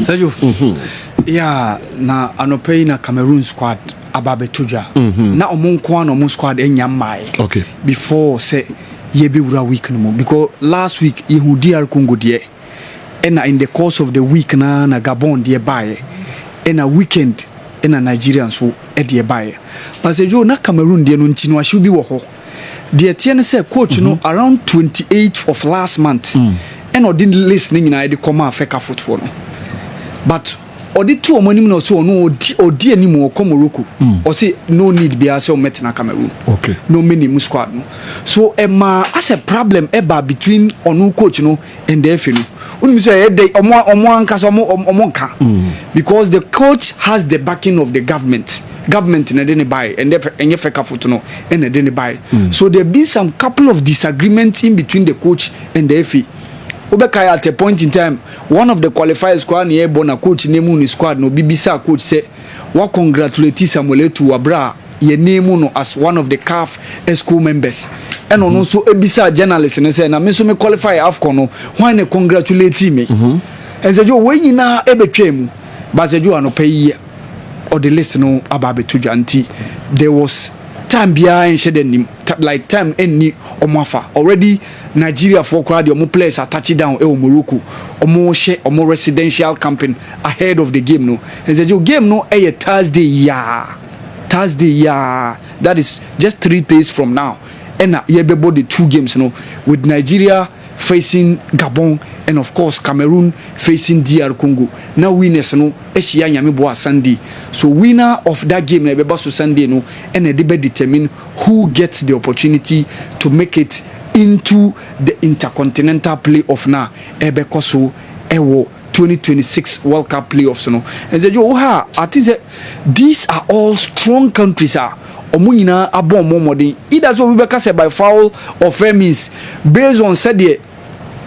Sergio. Yeah, na anopei na Cameroon squad ababe tuja. Na omonko na omon squad enyamai. Okay. Before say ye be wura week no more because last week ye hu DR Congo die. And in the course of the week na Gabon die bae. And a weekend na Nigerian so e die bae. But Sergio na Cameroon die no nti no ahwe bi wo ho. The tiene say coach no around 28th of last month. And or didn't listening na e come Africa football no. But or the two money no so no or di anymore come Morocco or say no need be as o met na Cameroon. Okay. No minimum squad no. So as a problem eba between onu coach no and the FA no. Unu say dey omo ankasa omo nka because the coach has the backing of the government na dey buy and enye feka foot no and dey buy. So there be some couple of disagreements in between the coach and the FA. Obekaya at a point in time, one of the qualifiers squad near Bona coach name on squad no BBC coach say, "What congratulate Samuel to Abra ye name no as one of the CAF school members." And also ebisa journalist and say, "Na me so me qualify AFCON no, why ne congratulate me?" And say, "You when na ebetwem, but say you anope or the list no about to janti." There was time behind shedding like time any omafa already Nigeria for crowd your players are touching down Morocco omo residential camping ahead of the game no and the game no Thursday that is just 3 days from now and you be the 2 games no with Nigeria facing Gabon and of course Cameroon facing DR Congo. Now winners no ehia nyame bo Sunday. So winner of that game na be baso Sunday no and they be determine who gets the opportunity to make it into the intercontinental playoff na ebe koso ewo 2026 World Cup playoffs no. And say I think these are all strong countries omunyina abon momodin either so we be say by foul or fair means based on said the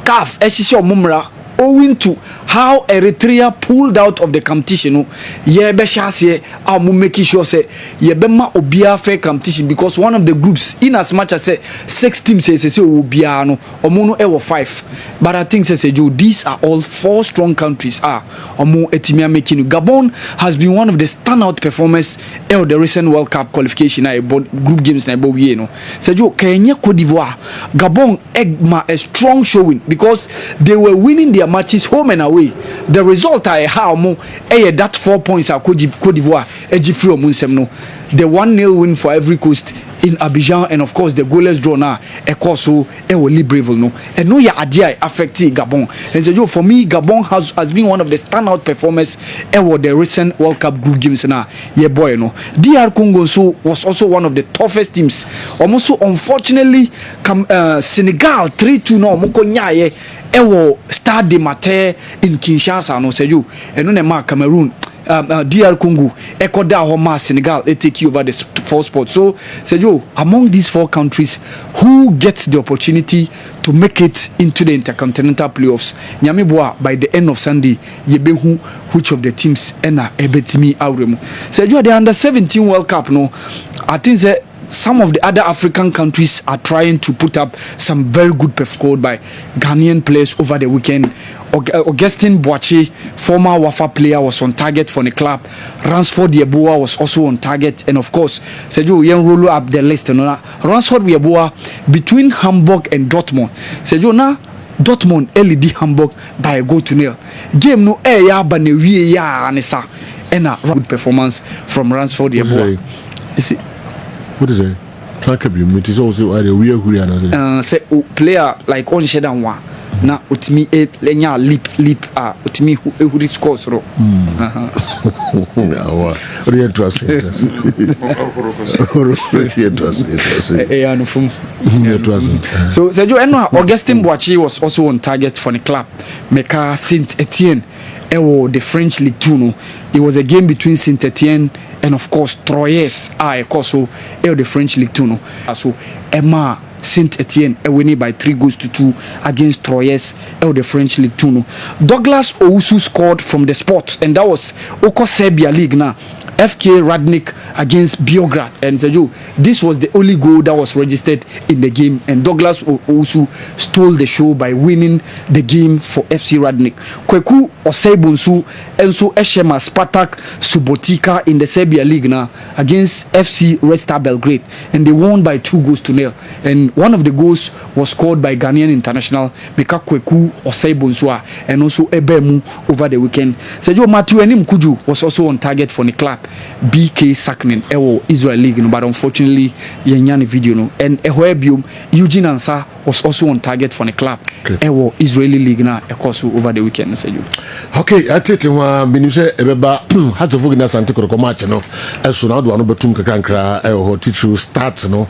CAF esisi omumra owing to how Eritrea pulled out of the competition no ye be shase making sure say ye be ma obia fair competition because one of the groups in as much as say 6 teams say obia no omo no e 5 but I think say these are all 4 strong countries omo etimi making Gabon has been one of the standout performers of the recent World Cup qualification group games na we no say Kenya Cote d'Ivoire Gabon egma a strong showing because they were winning their matches home and away. The result how mo that 4 points Cote d'Ivoire free omunsem no. The 1-0 win for Ivory Coast in Abidjan and of course the goalless draw now Ekoso Libreville no. And no ya adia affected Gabon. And so for me Gabon has been one of the standout performers the recent World Cup group games na boy no. DR Congo was also one of the toughest teams. Almost unfortunately Senegal 3-2 no moko nyaye Stade de Mater in Kinshasa no Seju and no ma Cameroon DR Congo Ekoda Homa Senegal they take over the 4 spots. So Seju among these 4 countries who gets the opportunity to make it into the intercontinental playoffs Nyameboa by the end of Sunday yebehu which of the teams ena ebetimi awremu Seju the under 17 World Cup no I think that some of the other African countries are trying to put up some very good performance by Ghanaian players over the weekend. Augustin Boache, former Wafa player, was on target for the club. Ransford Yeboah was also on target. And of course, Sergio, you roll up the list. Ransford Yeboah between Hamburg and Dortmund. Sergio, now Dortmund LED Hamburg by a goal to 0. Game no ya bane wie ya anisa. And a good performance from Ransford Yeboah. What is it? It is also a weird say player like on shedan one. Na utimi lenya leap utimi who scores ro. So Sergio Augustin Boache was also on target for the club. Meka Saint Etienne the French League 2 no. It was a game between Saint Etienne and of course Troyes also the French League 2 no. So Emma Saint Etienne winning by 3-2 against Troyes the French League 2 no. Douglas Owusu scored from the spot and that was Oko Serbia League now. FK Radnik against Biograd, and Sergio, this was the only goal that was registered in the game, and Douglas also stole the show by winning the game for FC Radnik. Kweku Osebunsu Enso Eshema Spartak Subotica in the Serbia League now against FC Red Star Belgrade, and they won by 2-0, and one of the goals was scored by Ghanaian international Mika Kweku Osebunsu, and also Ebemu over the weekend. Sergio Matthew Enim Kuju was also on target for the club BK Saknin Ewo Israel League, but unfortunately Yenyani video no, and Ehoebium Eugene Ansa was also on target for the club Ewo Israeli League na ekoso over the weekend. Sergio. Okay, I tell you menim say ebeba hat of Gina Sante ko match no, eso na do anu betum kakra nkra e ho teacher start no